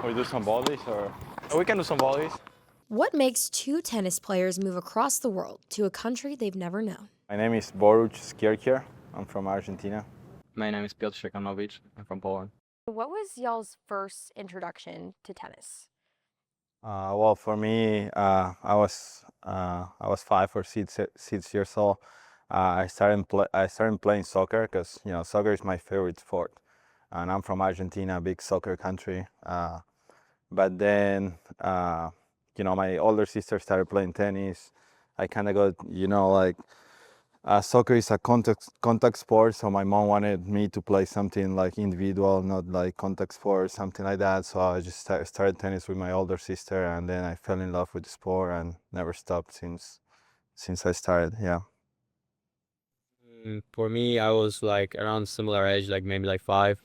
We do some volleys or we can do some volleys. What makes two tennis players move across the world to a country they've never known? My name is Boruc Skierkier. I'm from Argentina. My name is Piotr Shekanowicz. I'm from Poland. What was y'all's first introduction to tennis? Well, for me, I was 5 or 6 years old. I started playing soccer because soccer is my favorite sport, and I'm from Argentina, a big soccer country. But then my older sister started playing tennis. I kind of got like soccer is a contact sport, so my mom wanted me to play something like individual, not like contact sport, something like that. So I just started tennis with my older sister, and then I fell in love with the sport and never stopped since I started. Yeah. For me, I was like around similar age, like maybe like 5,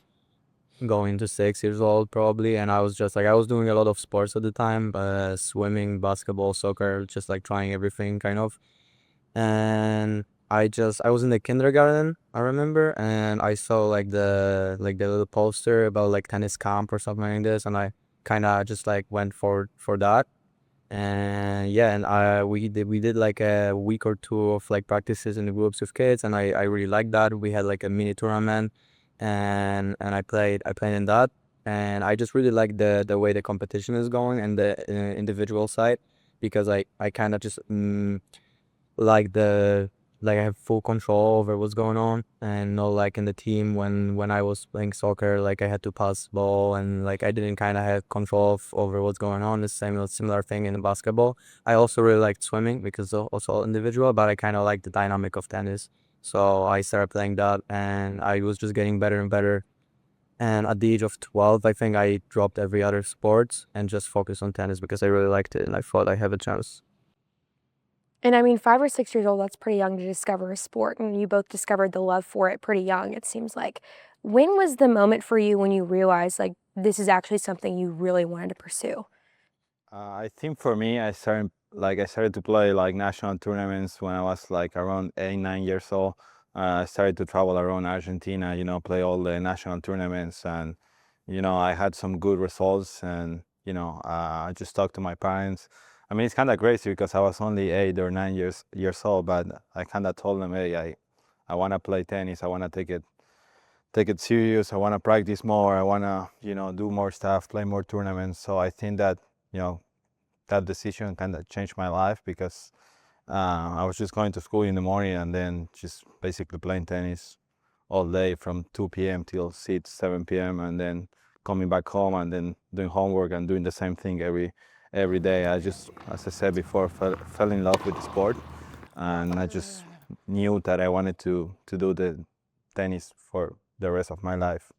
going to 6 years old probably, and I was just like I was doing a lot of sports at the time, swimming, basketball, soccer, just like trying everything kind of. And I was in the kindergarten, I remember, and I saw like the little poster about like tennis camp or something like this, and I kind of just like went for that. And yeah, and we did like a week or two of like practices in the groups of kids, and I really liked that. We had like a mini tournament, and I played in that, and I just really like the way the competition is going and the individual side, because I kind of just like the like I have full control over what's going on, and not like in the team when I was playing soccer, like I had to pass ball, and like I didn't kind of have control over what's going on. The same similar thing in basketball. I also really liked swimming because also individual, but I kind of like the dynamic of tennis. So I started playing that, and I was just getting better and better. And at the age of 12, I think I dropped every other sport and just focused on tennis because I really liked it and I thought I have a chance. And I mean, 5 or 6 years old, that's pretty young to discover a sport. And you both discovered the love for it pretty young, it seems like. When was the moment for you when you realized, like, this is actually something you really wanted to pursue? I think for me, I started to play like national tournaments when I was like around 8, 9 years old. I started to travel around Argentina, play all the national tournaments, and I had some good results. And I just talked to my parents. I mean, it's kind of crazy because I was only 8 or 9 years old, but I kind of told them, hey, I want to play tennis. I want to take it serious. I want to practice more. I want to do more stuff, play more tournaments. So I think that you know that decision kind of changed my life because I was just going to school in the morning and then just basically playing tennis all day from 2 p.m. till 6, 7 p.m. and then coming back home and then doing homework and doing the same thing every day. I just, as I said before, fell in love with the sport, and I just knew that I wanted to do the tennis for the rest of my life.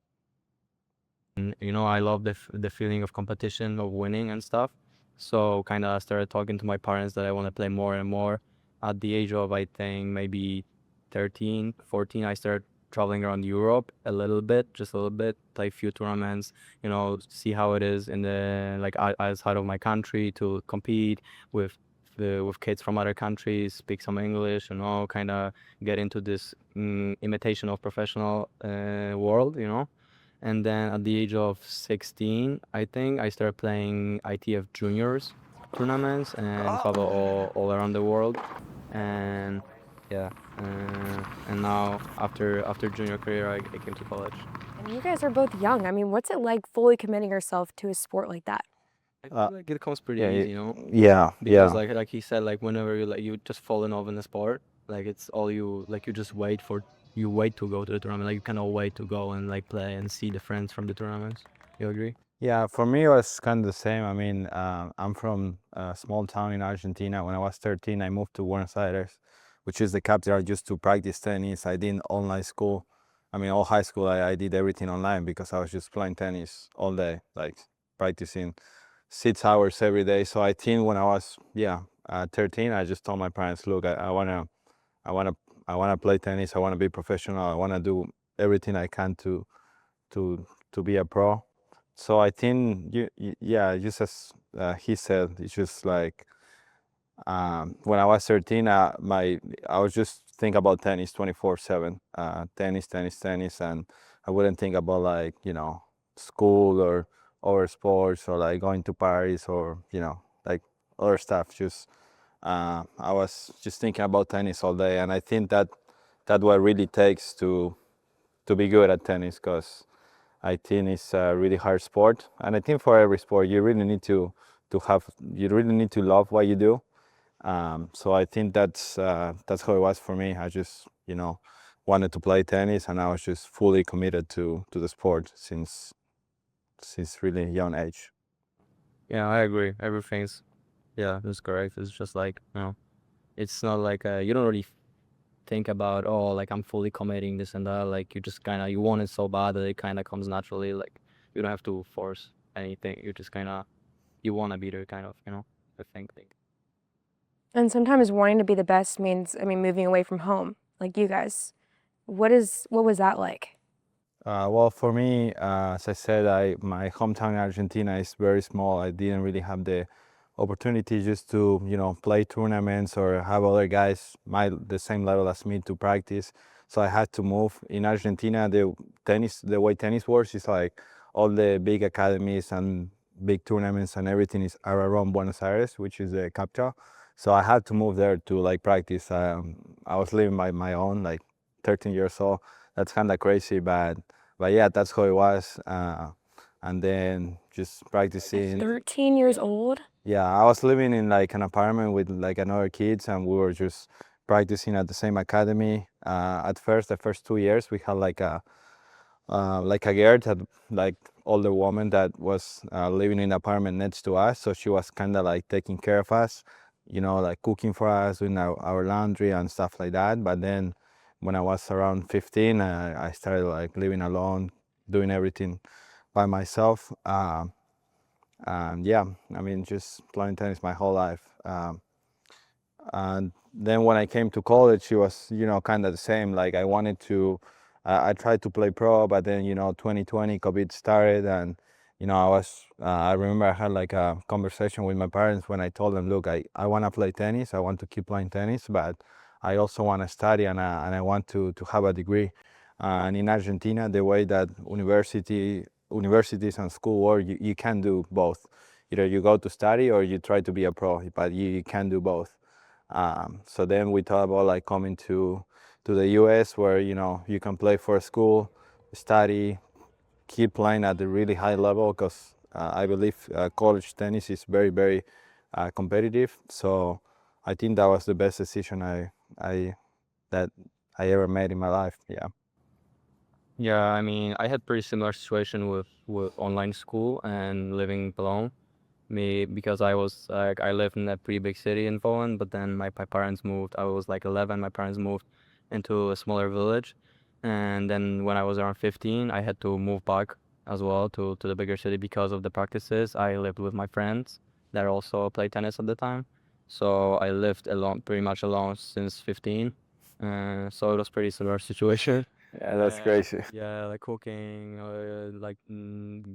And I love the feeling of competition, of winning and stuff. So kind of started talking to my parents that I want to play more and more. At the age of, I think, maybe 13, 14, I started traveling around Europe a little bit, just a little bit, play a few tournaments, see how it is in the like outside of my country, to compete with with kids from other countries, speak some English, kind of get into this imitation of professional world. And then at the age of 16, I think, I started playing ITF juniors tournaments and travel all around the world. And yeah, and now after junior career, I came to college. And you guys are both young. I mean, what's it like fully committing yourself to a sport like that? I Uh, feel like it comes pretty yeah, easy, yeah, because yeah. like he said, like whenever you just fall in love in the sport, like it's all you just wait to go to the tournament, like you cannot wait to go and like play and see the friends from the tournaments. You agree? Yeah, for me, it was kind of the same. I mean, I'm from a small town in Argentina. When I was 13, I moved to Buenos Aires, which is the capital, just to practice tennis. I did online school. I mean, all high school, I did everything online because I was just playing tennis all day, like practicing 6 hours every day. So I think when I was, 13, I just told my parents, look, I wanna, I wanna play tennis. I wanna be professional. I wanna do everything I can to be a pro. So I think yeah, just as he said, it's just like when I was 13, I was just think about tennis 24/7, tennis, tennis, tennis, and I wouldn't think about like school other sports or like going to Paris or like other stuff. Just I was just thinking about tennis all day, and I think that what really takes to be good at tennis, because I think it's a really hard sport, and I think for every sport you really need you really need to love what you do. So I think that's how it was for me. I just wanted to play tennis, and I was just fully committed to the sport since really young age. Yeah, I agree. Everything's yeah, that's correct. It's just like it's not like you don't really think about like I'm fully committing this and that. Like you just kind of you want it so bad that it kind of comes naturally. Like you don't have to force anything. You just kind of you want to be there, kind of. I think. And sometimes wanting to be the best means, I mean, moving away from home, like you guys. What was that like? Well, for me, as I said, my hometown in Argentina is very small. I didn't really have the opportunity just to play tournaments or have other guys the same level as me to practice. So I had to move. In Argentina, the way tennis works is like all the big academies and big tournaments and everything are around Buenos Aires, which is the capital. So I had to move there to like practice. I was living by my own, like 13 years old. That's kind of crazy, but yeah, that's how it was. And then just practicing. 13 years old? Yeah, I was living in like an apartment with like another kids, and we were just practicing at the same academy. At first, the first 2 years, we had like a girl that like older woman that was living in the apartment next to us, so she was kind of like taking care of us, like cooking for us, doing our laundry and stuff like that. But then when I was around 15, I started like living alone, doing everything by myself. And yeah, I mean, just playing tennis my whole life. And then when I came to college, it was, kind of the same. Like I tried to play pro, but then, 2020 COVID started, and, I remember I had like a conversation with my parents when I told them, look, I want to play tennis. I want to keep playing tennis, but I also want to study, and I want to have a degree. And in Argentina, the way that universities and school work, you can do both. Either you go to study or you try to be a pro, but you can do both. So then we thought about like coming to the US, where you can play for a school, study, keep playing at a really high level, because I believe college tennis is very, very competitive. So I think that was the best decision I that I ever made in my life. Yeah. Yeah, I mean, I had pretty similar situation with online school and living alone. Me because I was like I lived in a pretty big city in Poland, but then my parents moved. I was like 11. My parents moved into a smaller village, and then when I was around 15, I had to move back as well to the bigger city because of the practices. I lived with my friends that also played tennis at the time, so I lived alone, pretty much alone since 15. So it was pretty similar situation. Yeah, that's crazy. Yeah, like cooking, like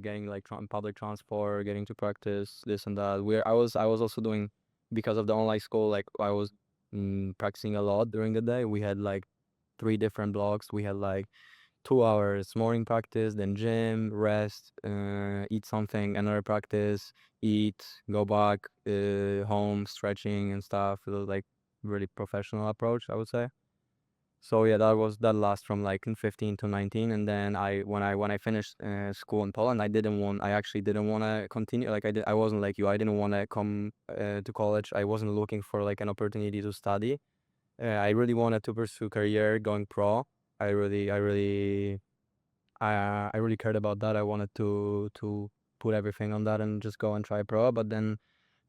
getting like public transport, getting to practice this and that. I was also doing because of the online school. Like I was practicing a lot during the day. We had like 3 different blocks. We had like 2 hours morning practice, then gym, rest, eat something, another practice, eat, go back, home, stretching and stuff. It was like really professional approach, I would say. So yeah, that last from like in 15 to 19, and then when I finished school in Poland, I actually didn't want to continue. Like I wasn't like you. I didn't want to come to college. I wasn't looking for like an opportunity to study. I really wanted to pursue career going pro. I really cared about that. I wanted to put everything on that and just go and try pro. But then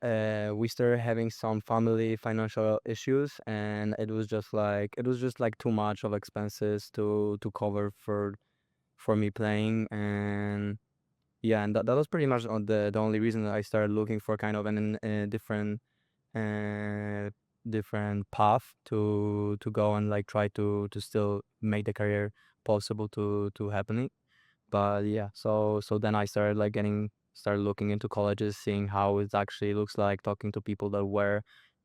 we started having some family financial issues, and it was just like too much of expenses to cover for me playing. And yeah, and that was pretty much the only reason that I started looking for kind of a uh, different path to go and like try to still make the career possible to happening. But yeah, so then I started looking into colleges, seeing how it actually looks like, talking to people that were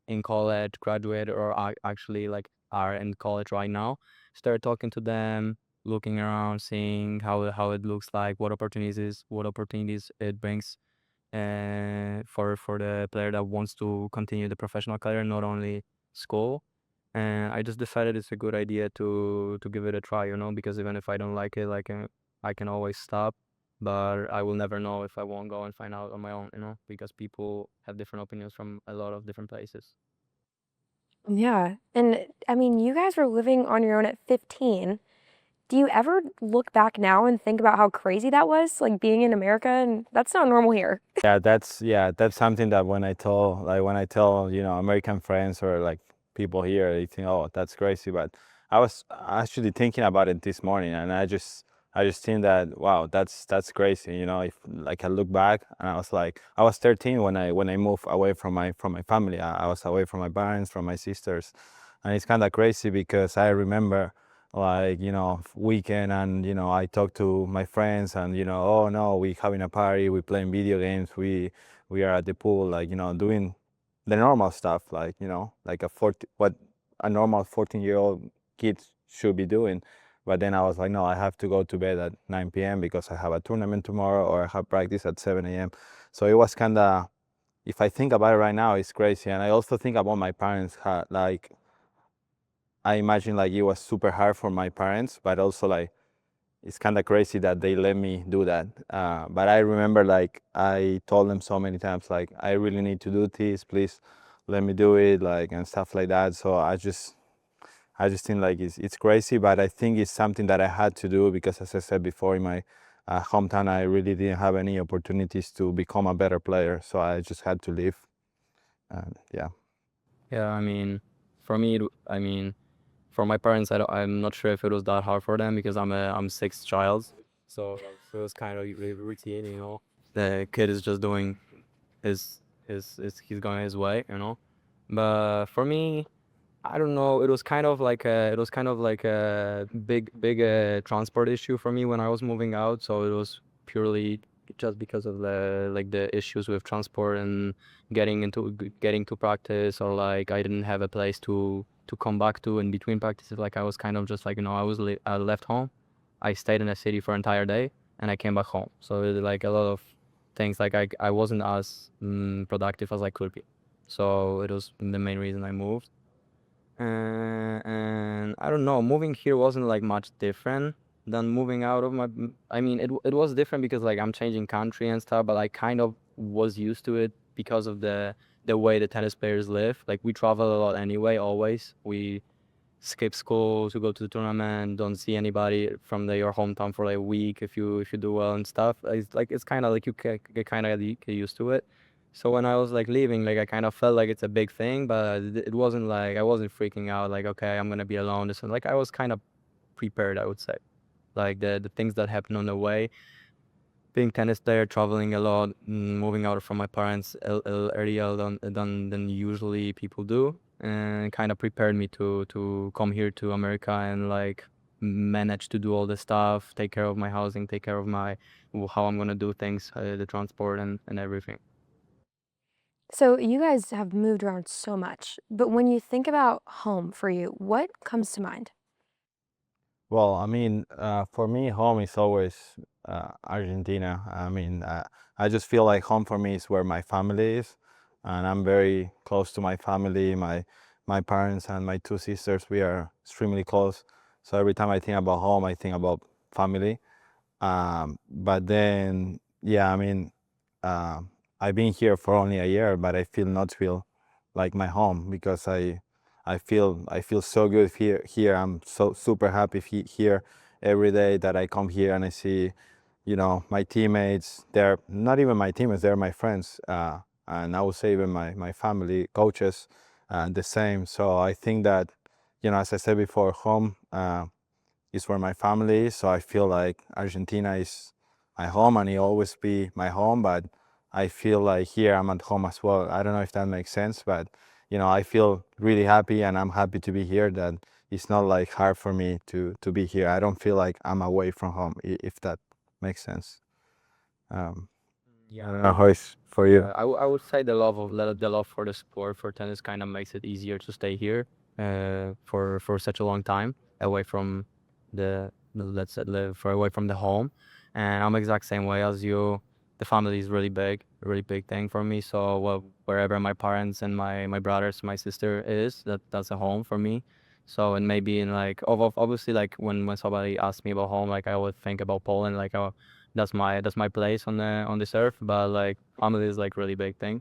in college, graduated, or are actually like are in college right now. Started talking to them, looking around, seeing how it looks like, what opportunities it brings for the player that wants to continue the professional career, not only school. And I just decided it's a good idea to give it a try, because even if I don't like it, I can always stop. But I will never know if I won't go and find out on my own, because people have different opinions from a lot of different places. Yeah. And I mean, you guys were living on your own at 15. Do you ever look back now and think about how crazy that was, like being in America? And that's not normal here. That's something that when I tell American friends or like people here, they think, oh, that's crazy. But I was actually thinking about it this morning, and I just think that wow, that's crazy. If like I look back, and I was 13 when I moved away from my family. I was away from my parents, from my sisters, and it's kind of crazy because I remember like weekend, and I talk to my friends, and oh no, we having a party, we playing video games, we are at the pool, like doing the normal stuff, like like what a normal 14-year-old kid should be doing. But then I was like, no, I have to go to bed at 9 p.m. because I have a tournament tomorrow, or I have practice at 7 a.m. So it was kind of, if I think about it right now, it's crazy. And I also think about my parents, like I imagine like it was super hard for my parents, but also like it's kind of crazy that they let me do that. But I remember like I told them so many times, like I really need to do this, please let me do it, like and stuff like that. So I just think like it's crazy, but I think it's something that I had to do because, as I said before, in my hometown, I really didn't have any opportunities to become a better player, so I just had to leave. And yeah. Yeah, I mean, for me, for my parents, I'm not sure if it was that hard for them because I'm sixth child, so it was kind of routine, The kid is just doing he's going his way. But for me, I don't know. It was kind of like a big transport issue for me when I was moving out. So it was purely just because of the issues with transport and getting to practice, or like I didn't have a place to come back to in between practices. Like I was kind of just like I left home, I stayed in the city for an entire day, and I came back home. So it, like a lot of things, like I wasn't as productive as I could be. So it was the main reason I moved. And I don't know, moving here wasn't like much different than moving out of I mean, it was different because like I'm changing country and stuff, but I kind of was used to it because of the way the tennis players live. Like we travel a lot anyway, always. We skip school to go to the tournament, don't see anybody from your hometown for like a week if you do well and stuff. It's kind of like you get kind of get used to it. So when I was like leaving, like I kind of felt like it's a big thing, but it wasn't like I wasn't freaking out like, okay, I'm gonna be alone. This and like I was kind of prepared, I would say. Like the things that happened on the way, being tennis player, traveling a lot, moving out from my parents earlier than usually people do, and kind of prepared me to come here to America and like manage to do all the stuff, take care of my housing, take care of my how I'm gonna do things, the transport and everything. So you guys have moved around so much, but when you think about home for you, what comes to mind? Well, I mean, for me, home is always Argentina. I mean, I just feel like home for me is where my family is, and I'm very close to my family. My parents and my two sisters, we are extremely close. So every time I think about home, I think about family. But then, yeah, I mean, uh, I've been here for only a year, but I feel not feel like my home because I feel so good here. Here, I'm so super happy here every day that I come here and I see, my teammates. They're not even my teammates; they're my friends, and I would say even my family, coaches, the same. So I think that, as I said before, home. Is where my family is. So I feel like Argentina is my home and it always be my home. But I feel like here I'm at home as well. I don't know if that makes sense, but I feel really happy and I'm happy to be here. That it's not like hard for me to be here. I don't feel like I'm away from home, if that makes sense. Um, I Yeah, don't know how it's for you. I would say the love for the sport for tennis kind of makes it easier to stay here for such a long time away from the let's say, live far away from the home, and I'm exact same way as you. The family is really big, a really big thing for me. So wherever my parents and my brothers, my sister is, that's a home for me. So and maybe in like obviously like when somebody asks me about home, like I would think about Poland, like oh that's my place on this earth. But like family is like really big thing.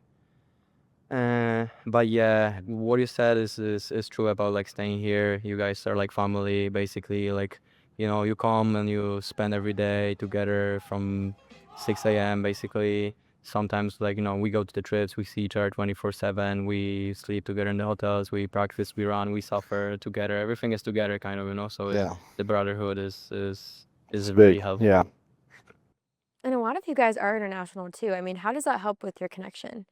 But yeah, what you said is true about like staying here. You guys are like family, basically. Like, you come and you spend every day together from 6 a.m. basically. Sometimes like, we go to the trips, we see each other 24/7. We sleep together in the hotels, we practice, we run, we suffer together. Everything is together kind of. So Yeah, the brotherhood is it's very big. helpful. Yeah. And a lot of you guys are international too. I mean, how does that help with your connection?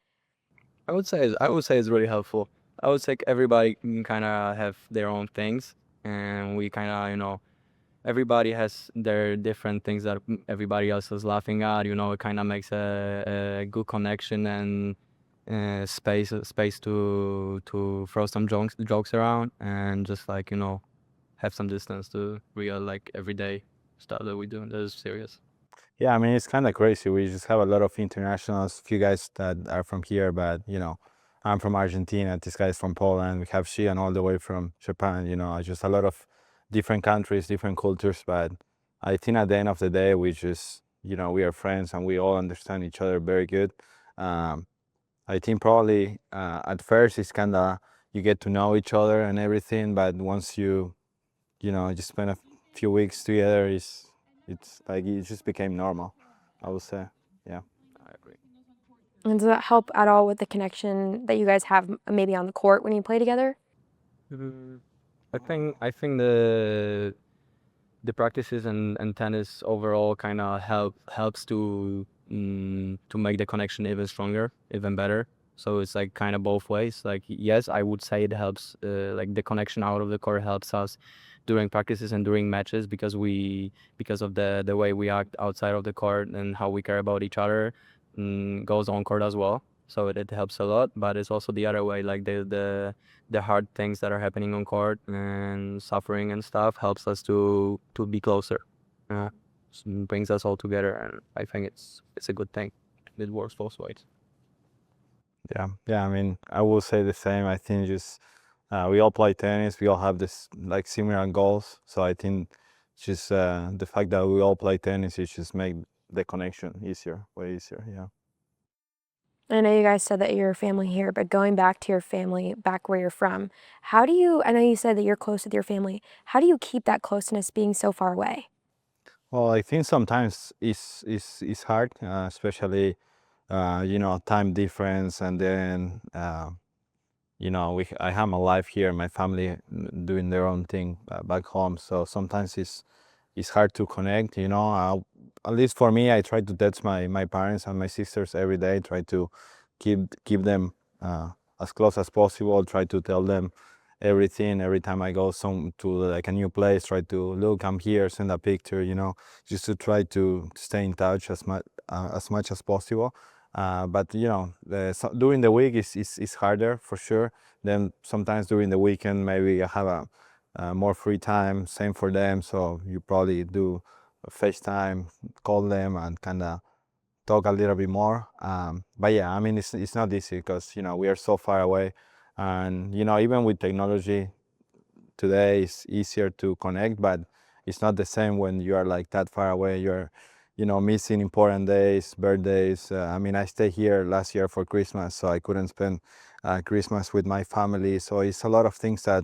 I would say it's really helpful. I would say everybody can kind of have their own things, and we kind of everybody has their different things that everybody else is laughing at. It kind of makes a good connection and space to throw some jokes around and just like have some distance to real like everyday stuff that we do that is serious. Yeah, I mean, it's kind of crazy. We just have a lot of internationals, few guys that are from here, but I'm from Argentina, this guy's from Poland. We have Shion all the way from Japan, just a lot of different countries, different cultures. But I think at the end of the day, we just, we are friends and we all understand each other very good. Um, I think probably at first it's kind of you get to know each other and everything, but once you spend a few weeks together, it's like it just became normal, I would say. Yeah. I agree. And does that help at all with the connection that you guys have maybe on the court when you play together? Mm, I think the practices and tennis overall kind of helps to make the connection even stronger, even better. So it's like kind of both ways. Like yes, I would say it helps. Like the connection out of the court helps us during practices and during matches because of the way we act outside of the court and how we care about each other goes on court as well. So it helps a lot. But it's also the other way, like the hard things that are happening on court and suffering and stuff helps us to be closer. Uh, brings us all together, and I think it's a good thing. It works both ways. Yeah, I mean, I will say the same. I think just we all play tennis, we all have this like similar goals, so I think just the fact that we all play tennis is just make the connection easier, way easier. Yeah. I know you guys said that you're family here, but going back to your family, back where you're from, I know you said that you're close with your family. How do you keep that closeness being so far away? Well, I think sometimes it's hard, especially time difference, and then I have my life here, my family doing their own thing back home. So sometimes it's hard to connect. At least for me, I try to text my parents and my sisters every day. Try to keep them as close as possible. Try to tell them everything every time I go to like a new place. Try to look, I'm here, send a picture. Just to try to stay in touch as much as possible. But during the week is harder for sure. Then sometimes during the weekend maybe I have a more free time. Same for them. So you probably do a FaceTime, call them, and kind of talk a little bit more. But yeah, I mean it's not easy because we are so far away, and even with technology today it's easier to connect, but it's not the same when you are like that far away. You're missing important days, birthdays. I mean, I stayed here last year for Christmas, so I couldn't spend Christmas with my family. So it's a lot of things that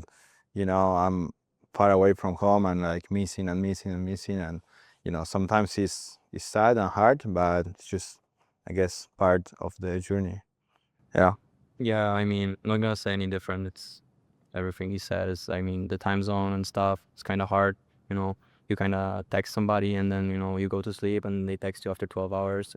I'm far away from home and like missing and missing and missing. And sometimes it's sad and hard, but it's just, I guess, part of the journey. Yeah. Yeah, I mean, I'm not gonna say any different. It's everything he said is, I mean, the time zone and stuff. It's kind of hard, you know. You kind of text somebody and then you go to sleep and they text you after 12 hours.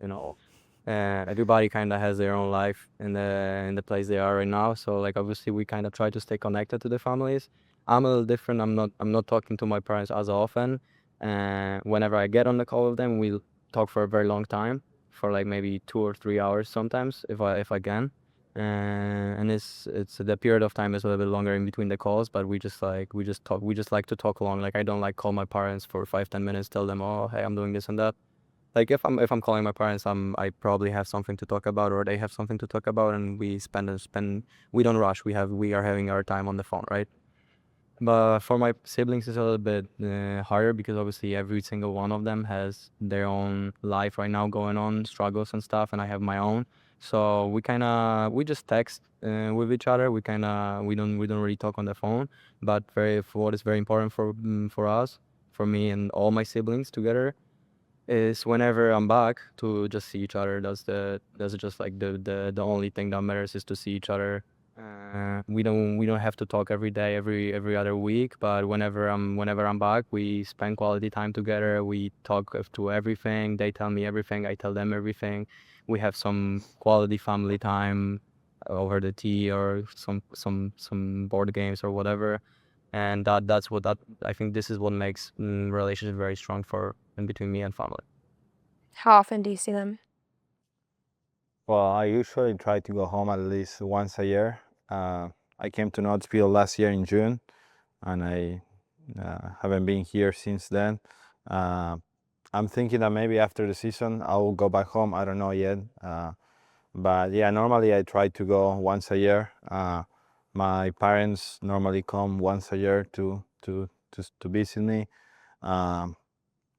Everybody kind of has their own life in the place they are right now. So like obviously we kind of try to stay connected to the families. I'm a little different. I'm not talking to my parents as often. Whenever I get on the call with them, we'll talk for a very long time, for like maybe 2 or 3 hours sometimes if I can. And it's the period of time is a little bit longer in between the calls, but we just talk. We just like to talk along. Like I don't like call my parents for 5-10 minutes, tell them, oh hey, I'm doing this and that. Like if I'm calling my parents, I probably have something to talk about, or they have something to talk about, and we spend. We don't rush. We are having our time on the phone, right? But for my siblings, it's a little bit harder because obviously every single one of them has their own life right now going on, struggles and stuff, and I have my own. So we just text with each other. We don't really talk on the phone. But for what is very important for us, for me and all my siblings together, is whenever I'm back to just see each other. That's just like the only thing that matters is to see each other. We don't have to talk every day, every other week, but whenever I'm back, we spend quality time together. We talk to everything. They tell me everything. I tell them everything. We have some quality family time over the tea or some board games or whatever. And that's what that I think this is what makes relationship very strong for in between me and family. How often do you see them? Well, I usually try to go home at least once a year. I came to Knoxville last year in June, and I haven't been here since then. Uh, I'm thinking that maybe after the season I will go back home. I don't know yet. But yeah, normally I try to go once a year. My parents normally come once a year to visit me. Um,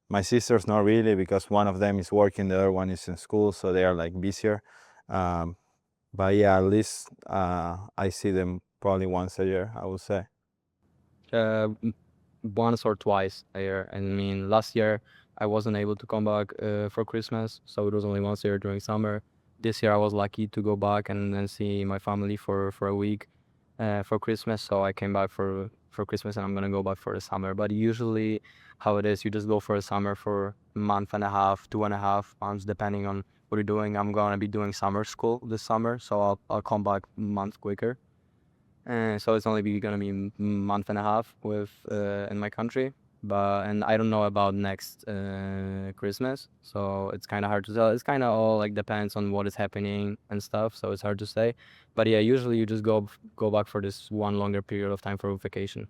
my sisters not really, because one of them is working, the other one is in school, so they are like busier. Um, but yeah, at least I see them probably once a year, I would say. Once or twice a year. I mean, last year I wasn't able to come back for Christmas, so it was only once a year during summer. This year I was lucky to go back and then see my family for a week for Christmas. So I came back for Christmas, and I'm gonna go back for the summer. But usually, how it is, you just go for a summer for a month and a half, 2.5 months, depending on what you're doing. I'm gonna be doing summer school this summer, so I'll come back a month quicker. So it's only gonna be month and a half with in my country, and I don't know about next Christmas, so it's kind of hard to tell. It's kind of all like depends on what is happening and stuff, so it's hard to say. But yeah, usually you just go back for this one longer period of time for vacation.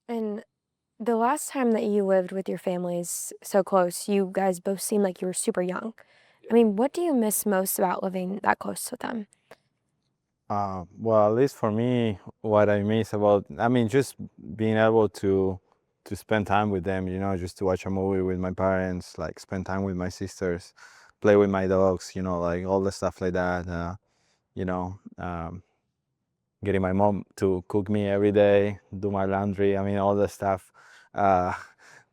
And the last time that you lived with your families so close, you guys both seemed like you were super young. I mean, what do you miss most about living that close with them? Well, at least for me, what I miss about, I mean, just being able to spend time with them, just to watch a movie with my parents, like spend time with my sisters, play with my dogs, like all the stuff like that. You know, getting my mom to cook me every day, do my laundry, I mean, all the stuff. Uh,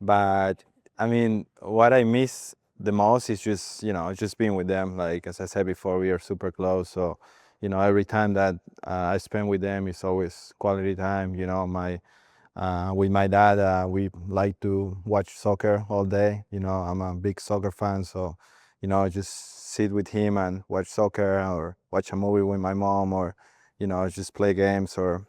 but I mean, what I miss the most is just, just being with them. Like, as I said before, we are super close. So, every time that I spend with them is always quality time. With my dad, we like to watch soccer all day. I'm a big soccer fan. So, just sit with him and watch soccer, or watch a movie with my mom, or, just play games, or,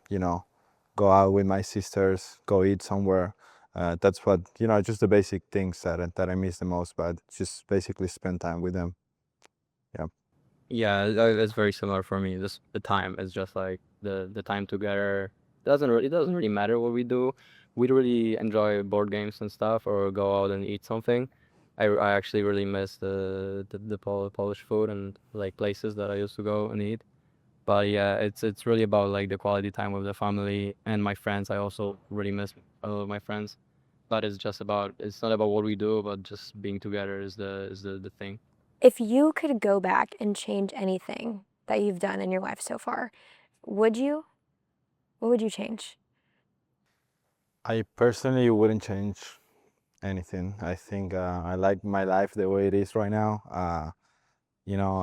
go out with my sisters, go eat somewhere. That's what, just the basic things that I miss the most, but just basically spend time with them. Yeah. Yeah, it's very similar for me. Just the time is just like the time together. It doesn't really matter what we do. We really enjoy board games and stuff, or go out and eat something. I actually really miss the Polish food and like places that I used to go and eat. But yeah, it's really about like the quality time with the family and my friends. I also really miss a lot of my friends. But it's not about what we do, but just being together is the thing. If you could go back and change anything that you've done in your life so far, would you? What would you change? I personally wouldn't change anything. I think I like my life the way it is right now. You know,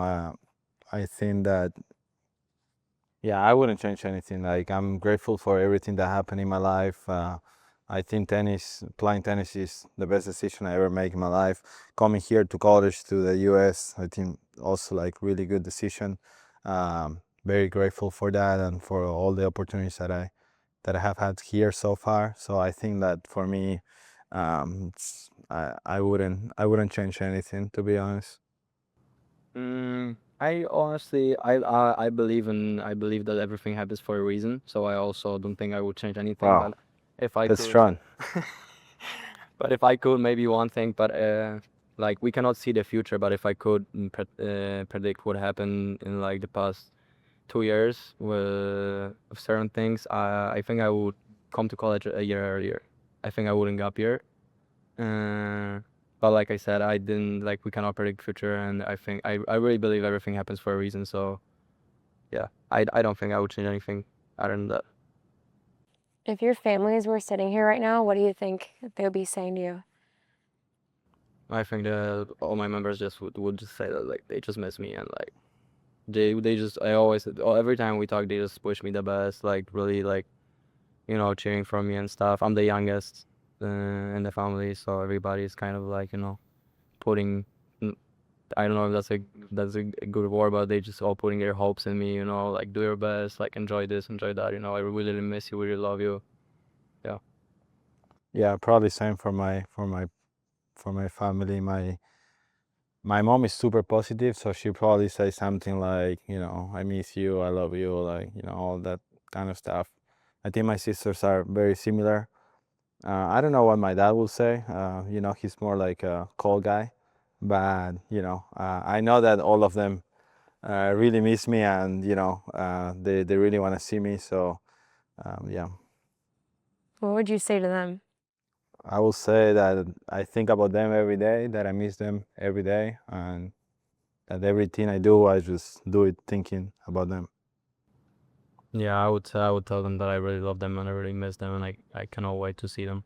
I think that, yeah, I wouldn't change anything. Like, I'm grateful for everything that happened in my life. I think playing tennis is the best decision I ever make in my life. Coming here to college to the US, I think also like really good decision. Very grateful for that, and for all the opportunities that I have had here so far. So I think that for me, I wouldn't change anything, to be honest. I honestly, I believe that everything happens for a reason. So I also don't think I would change anything. Wow, But if I that's could, strong. but if I could, maybe one thing. But like we cannot see the future. But if I could predict what happened in like the past 2 years with certain things, I think I would come to college a year earlier. I think I wouldn't gap year. But like I said, I didn't like we cannot predict future, and I think I really believe everything happens for a reason. So yeah, I don't think I would change anything other than that. If your families were sitting here right now, what do you think they would be saying to you? I think that all my members just would just say that like they just miss me, and like they just I always every time we talk they just wish me the best, like really like cheering for me and stuff. I'm the youngest in the family, so everybody's kind of like putting I don't know if that's a good word, but they just all putting their hopes in me, like do your best, like enjoy this, enjoy that, I really miss you, really love you. Yeah. Yeah, probably same for my family. My mom is super positive, so she probably say something like, I miss you, I love you, like, all that kind of stuff. I think my sisters are very similar. I don't know what my dad will say. He's more like a cold guy, but I know that all of them really miss me, and they really want to see me. So yeah, What would you say to them? I will say that I think about them every day, that I miss them every day, and that everything I do, I just do it thinking about them. Yeah, I would tell them that I really love them and I really miss them, and I cannot wait to see them.